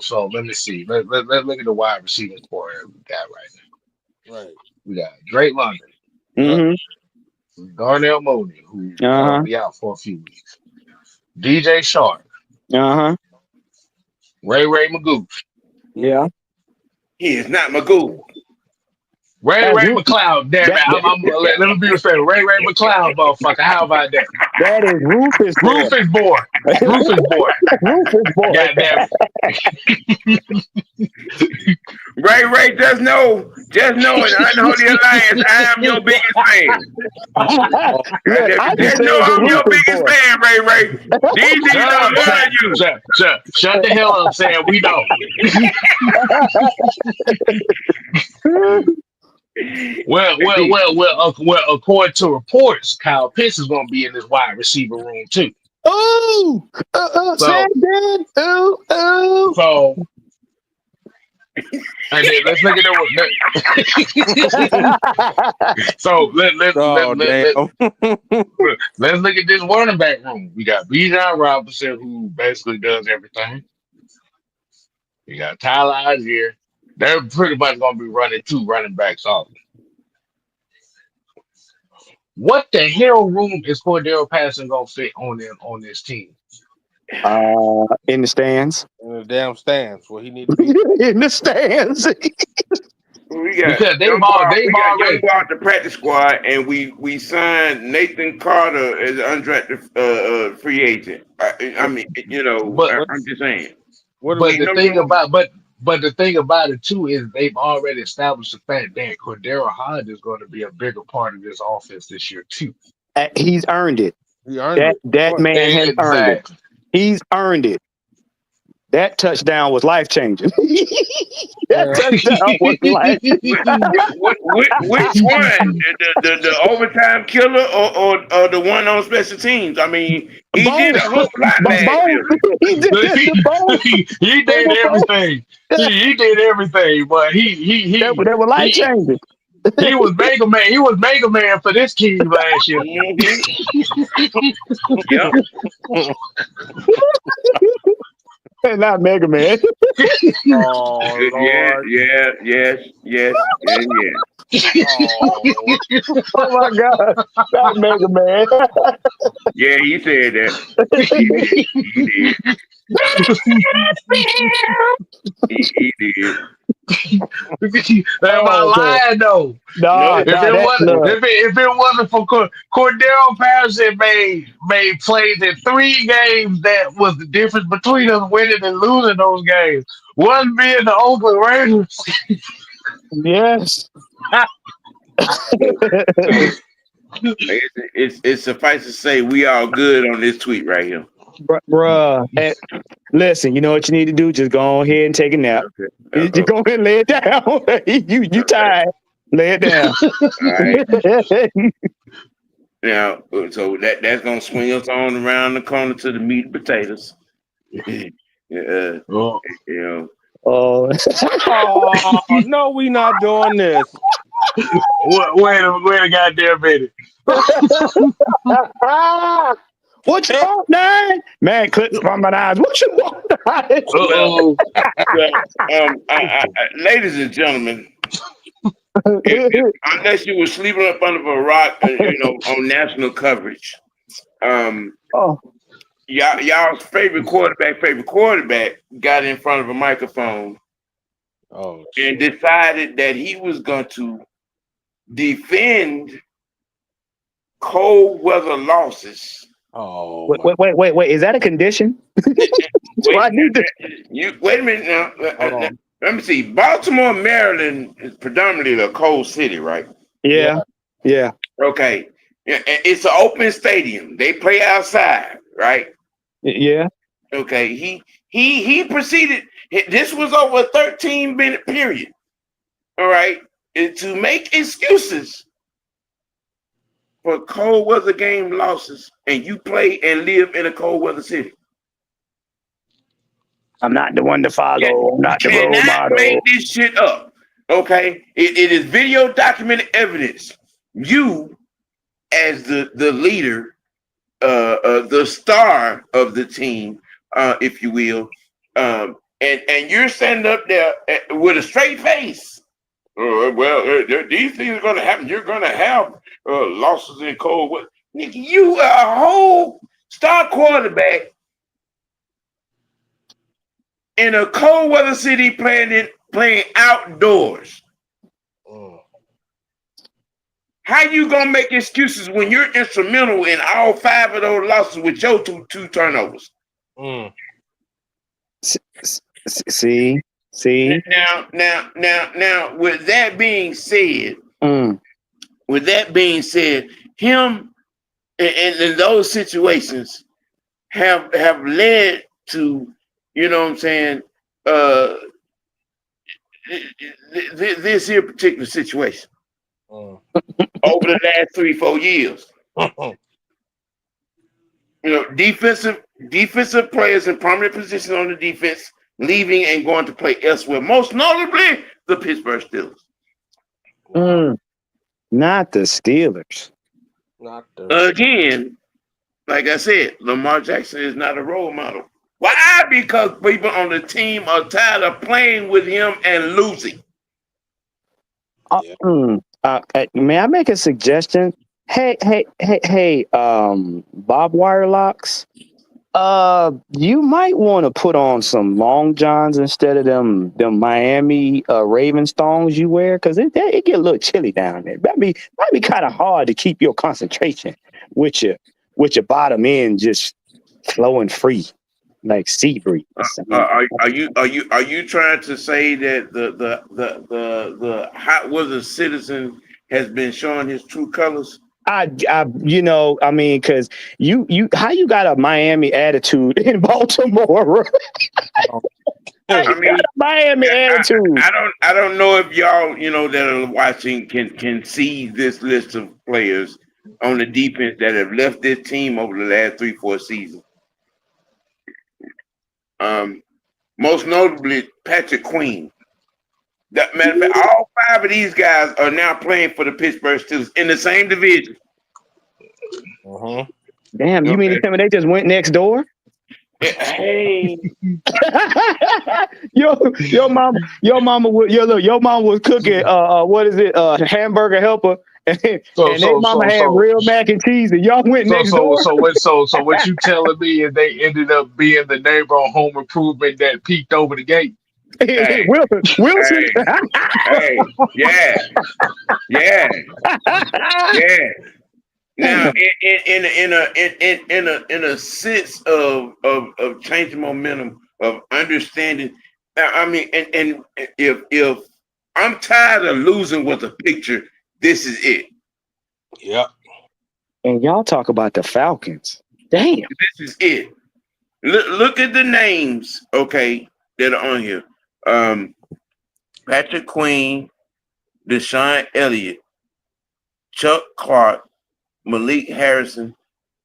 So let me see. Let's look at the wide receiving core we got right now. Right. We got Drake London. Mm-hmm. Darnell Mooney, who will be out for a few weeks. DJ Shark. Ray Magoo. Yeah. He is not Magoo. Ray McLeod, damn it. Let me be respectful. Ray McLeod, motherfucker. How about that? That is Rufus boy. Rufus boy. God damn it. Ray, just know in Unholy Alliance, I am your biggest fan. Look, just know I'm your biggest saying, Ray. These niggas don't love you. Shut the hell up, Sam. We know. Well. According to reports, Kyle Pitts is going to be in this wide receiver room too. Ooh, So, ooh. And then let's look at that. So let's look at this running back room. We got Bijan Robinson, who basically does everything. We got Tyler Algier. They're pretty much going to be running 2 running backs off. What the hell room is Cordero Patterson going to fit on this team? In the stands. In the damn stands where he needs to be. In the stands. We got because they've already young ball the practice squad, and we signed Nathan Carter as an undrafted free agent. I mean, I'm just saying. But the thing about it too is they've already established the fact that Cordero Hodge is going to be a bigger part of this offense this year too. He's earned it. That man has earned it. He's earned it. That touchdown was life changing. Touchdown was life. Which one? The overtime killer or the one on special teams? I mean, he did a whole lot last year. He did everything. He did everything, but he that was life changing. He was Mega Man. He was Mega Man for this team last year. Yep. Not Mega Man. Yes. Oh my God. Not Mega Man. Yeah, he said that. He did. Am I lying though? No, if it wasn't for Cordero Patterson made plays in 3 games that was the difference between us winning and losing those games. One being the Oakland Raiders. Yes. It's suffice to say we all good on this tweet right here. Bruh. Listen, you know what you need to do? Just go ahead and take a nap. You go ahead and lay it down. you tired. Lay it down. All right. Now, so that's gonna swing us on around the corner to the meat and potatoes. Oh, no, we not doing this. Wait a goddamn minute. What you want, man? Clips from my eyes. What you want? Ladies and gentlemen, unless you were sleeping up under a rock, on national coverage, y'all's favorite quarterback got in front of a microphone and decided that he was going to defend cold weather losses. Oh, wait! Is that a condition? Wait a minute now. Let me see. Baltimore, Maryland is predominantly a cold city, right? Yeah. Okay. It's an open stadium. They play outside, right? Yeah. Okay. He proceeded. This was over a 13-minute period. All right, to make excuses for cold weather game losses, and you play and live in a cold weather city. I'm not the one to follow. I'm not the role model. Make this shit up. Okay, it is video documented evidence. You, as the leader, the star of the team, if you will, and you're standing up there with a straight face. These things are going to happen. You're going to have losses in cold weather. Nigga, you are a whole star quarterback in a cold weather city playing outdoors. How you gonna make excuses when you're instrumental in all 5 of those losses with your two turnovers? See. Now. With that being said, him and those situations have led to, you know what I'm saying, this here particular situation over the last 3-4 years. You know, defensive players in prominent positions on the defense leaving and going to play elsewhere. Most notably, the Pittsburgh Steelers. Not the Steelers. Not the Again, like I said, Lamar Jackson is not a role model. Why? Because people on the team are tired of playing with him and losing. May I make a suggestion? Hey, Bob Wirelocks. You might want to put on some long johns instead of them Miami Ravens thongs you wear, because it get a little chilly down there. Might be kind of hard to keep your concentration with your bottom end just flowing free like sea breeze. Are you trying to say that the hot weather citizen has been showing his true colors? Because you how you got a Miami attitude in Baltimore? Miami attitude. I don't know if y'all, that are watching can see this list of players on the defense that have left this team over the last 3-4 seasons. Most notably Patrick Queen. That matter of fact, all 5 of these guys are now playing for the Pittsburgh Steelers in the same division. Damn, you mean to tell me they just went next door? Hey, your mom was cooking what is it, hamburger helper, and their mama had real mac and cheese, and y'all went next door. So what you telling me is they ended up being the neighbor on Home Improvement that peeked over the gate? Hey. Wilson. Hey, yeah. Now, in a sense of changing momentum, of understanding, I mean, and if I'm tired of losing with a picture, this is it. Yeah. And y'all talk about the Falcons. Damn. This is it. Look at the names, okay, that are on here. Patrick Queen, Deshaun Elliott, Chuck Clark, Malik Harrison,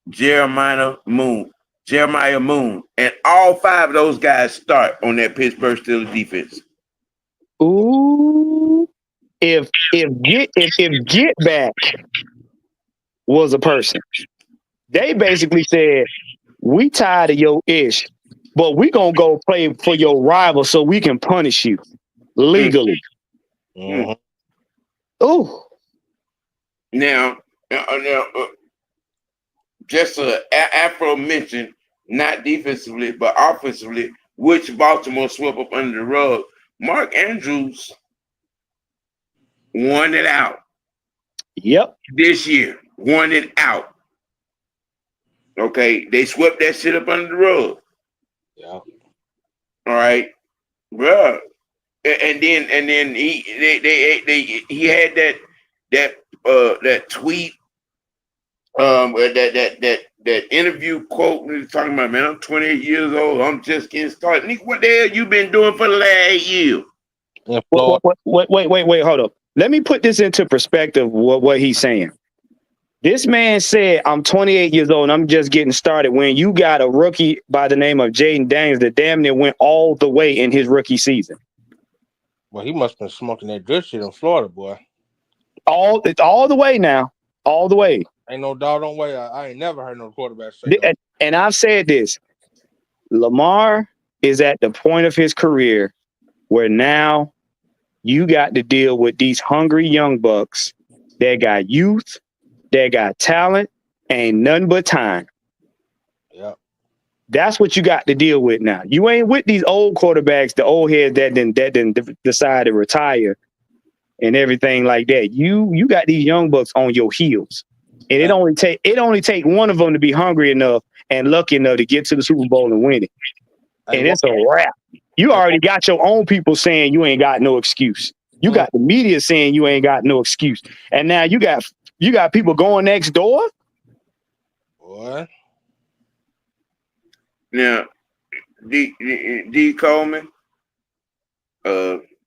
Jeremiah Moon, and all 5 of those guys start on that Pittsburgh Steelers defense. Ooh, if Get Back was a person, they basically said, "We tired of your ish, but we gonna go play for your rival so we can punish you legally." Ooh. Now, just Afro mentioned, not defensively but offensively, which Baltimore swept up under the rug. Mark Andrews won it out. Yep. This year, won it out. Okay, they swept that shit up under the rug. Yeah. All right, bro. And then he had that tweet, that interview quote. He was talking about, man, I'm 28 years old. I'm just getting started. Nick, what the hell you been doing for the last 8 years? Wait, hold up. Let me put this into perspective. What he's saying. This man said, I'm 28 years old and I'm just getting started, when you got a rookie by the name of Jaden Daniels that damn near went all the way in his rookie season. Well, he must have been smoking that good shit in Florida, boy. It's all the way now. All the way. Ain't no doggone way. I ain't never heard no quarterback say that. And I've said this. Lamar is at the point of his career where now you got to deal with these hungry young bucks that got youth, that got talent, ain't nothing but time. Yeah. That's what you got to deal with now. You ain't with these old quarterbacks, the old heads that didn't decide to retire and everything like that. You got these young bucks on your heels. And it only take one of them to be hungry enough and lucky enough to get to the Super Bowl and win it. And it's a wrap. You already got your own people saying you ain't got no excuse. You got the media saying you ain't got no excuse. And now you got people going next door. Boy. Now, D Coleman,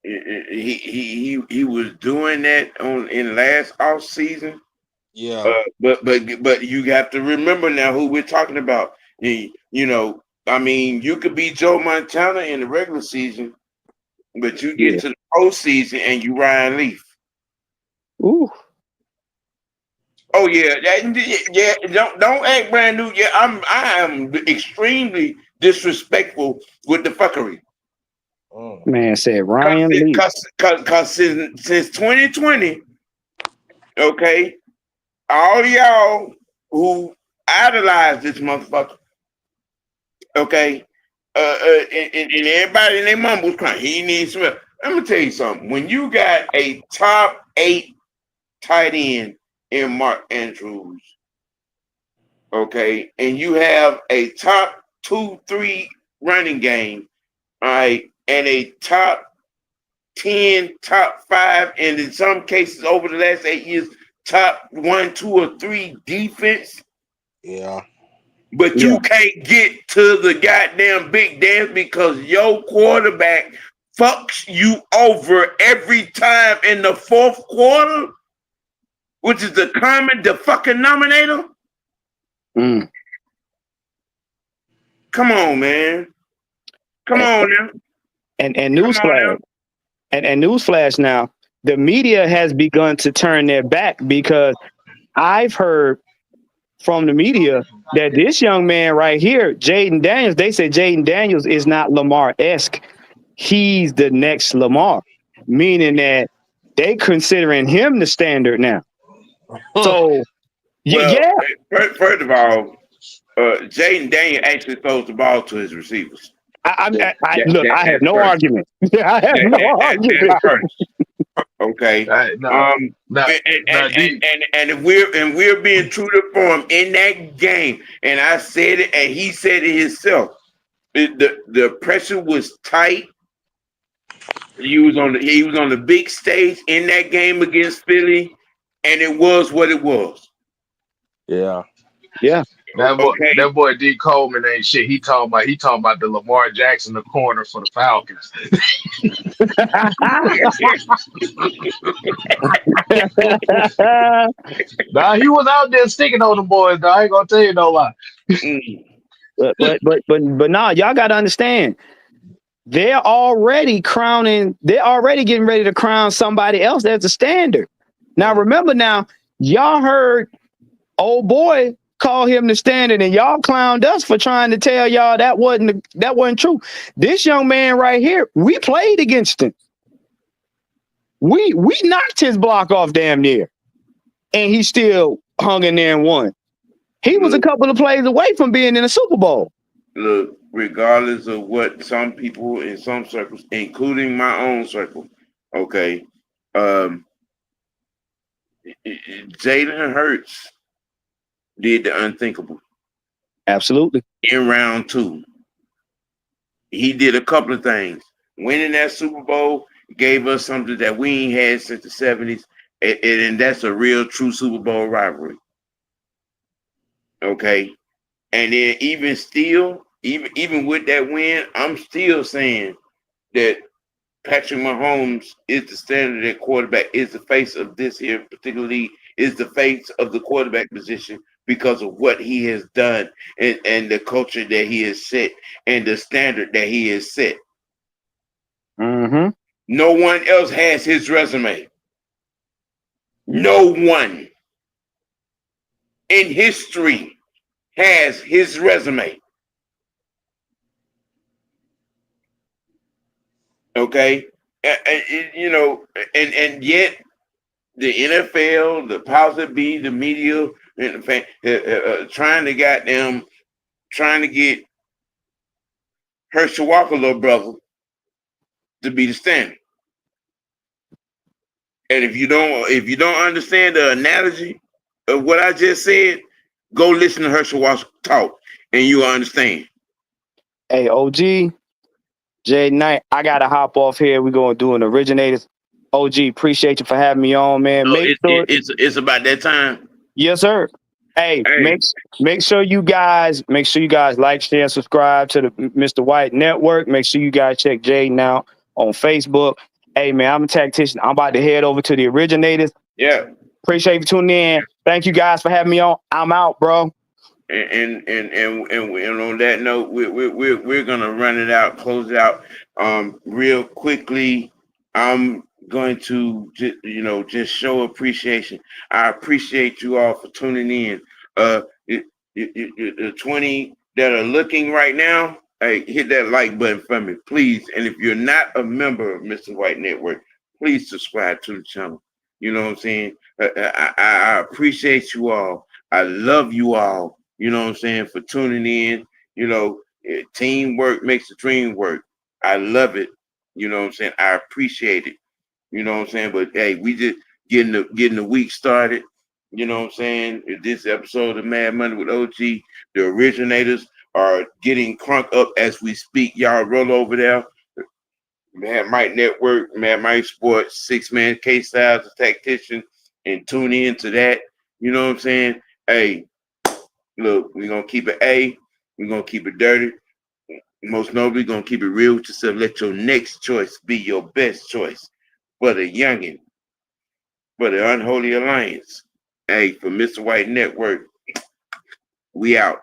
he was doing that in last off season. Yeah. But you have to remember now who we're talking about. I mean, you could be Joe Montana in the regular season, but you get to the postseason and you Ryan Leaf. Ooh. Oh yeah, yeah. Don't act brand new. Yeah, I am extremely disrespectful with the fuckery. Man said Ryan Lee. Cause since 2020, okay, all y'all who idolize this motherfucker, okay, and everybody in their mom was crying. He needs some help. Let me tell you something. When you got a top 8 tight end in Mark Andrews, okay, and you have a top 2, 3 running game, all right, and a top 10, top 5, and in some cases over the last 8 years, top 1, 2, or 3 defense. Yeah. But you can't get to the goddamn big dance because your quarterback fucks you over every time in the fourth quarter, which is the fucking denominator. Mm. Come on, man. Come on now. And newsflash. And newsflash now, the media has begun to turn their back because I've heard from the media that this young man right here, Jaden Daniels, they say Jaden Daniels is not Lamar-esque. He's the next Lamar, meaning that they considering him the standard now. So, First of all, Jaden Daniels actually throws the ball to his receivers. I have no argument. I have no argument. Okay. And if we're being true to form in that game, and I said it, and he said it himself. The pressure was tight. He was on the big stage in that game against Philly, and it was what it was. Yeah. Yeah. That boy D Coleman ain't shit. He talking about the Lamar Jackson the corner for the Falcons. Nah, he was out there sticking on the boys. I ain't gonna tell you no lie. but nah, y'all gotta understand. They're already getting ready to crown somebody else as a standard. Now remember y'all heard old boy call him the standard, and y'all clowned us for trying to tell y'all that wasn't true. This young man right here, we played against him. We knocked his block off damn near, and he still hung in there and won. He was a couple of plays away from being in a Super Bowl. Look, regardless of what some people in some circles, including my own circle, okay, Jalen Hurts did the unthinkable. Absolutely. In round 2, he did a couple of things. Winning that Super Bowl gave us something that we ain't had since the 70s, and that's a real, true Super Bowl rivalry. Okay, and then even with that win, I'm still saying that Patrick Mahomes is the standard at quarterback, is the face of this here particularly, is the face of the quarterback position because of what he has done and the culture that he has set and the standard that he has set. Mm-hmm. No one else has his resume. No one in history has his resume. Okay, and yet the NFL, the powers that be, the media, and the trying to get Herschel Walker, little brother, to be the standard. And if you don't understand the analogy of what I just said, go listen to Herschel Walker talk, and you'll understand. Hey, OG, Jay Knight, I gotta hop off here. We're gonna do an originators. OG, appreciate you for having me on, man. So it's about that time. Yes, sir. Hey, Hey, make sure you guys like, share, and subscribe to the Mr. White Network. Make sure you guys check Jaden out on Facebook. Hey man, I'm a tactician. I'm about to head over to the originators. yeah. Appreciate you tuning in. Thank you guys for having me on. I'm out, bro. And on that note, we're gonna run it out, close it out, real quickly. I'm going to just show appreciation. I appreciate you all for tuning in. The 20 that are looking right now, hey, hit that like button for me, please. And if you're not a member of Mr. White Network, please subscribe to the channel. You know what I'm saying? I appreciate you all. I love you all. You know what I'm saying, for tuning in. Teamwork makes the dream work. I love it. You know what I'm saying? I appreciate it. You know what I'm saying? But hey, we just getting the week started. You know what I'm saying? This episode of Mad Money with OG, the originators are getting crunk up as we speak. Y'all roll over there. Mad Mike Network, Mad Mike Sports, 6-man K-Styles, the tactician, and tune in to that. You know what I'm saying? Hey, look, we're gonna keep it A, we're gonna keep it dirty. Most notably, gonna keep it real with yourself. Let your next choice be your best choice. For the youngin', for the unholy alliance. Hey, for Mr. White Network, we out.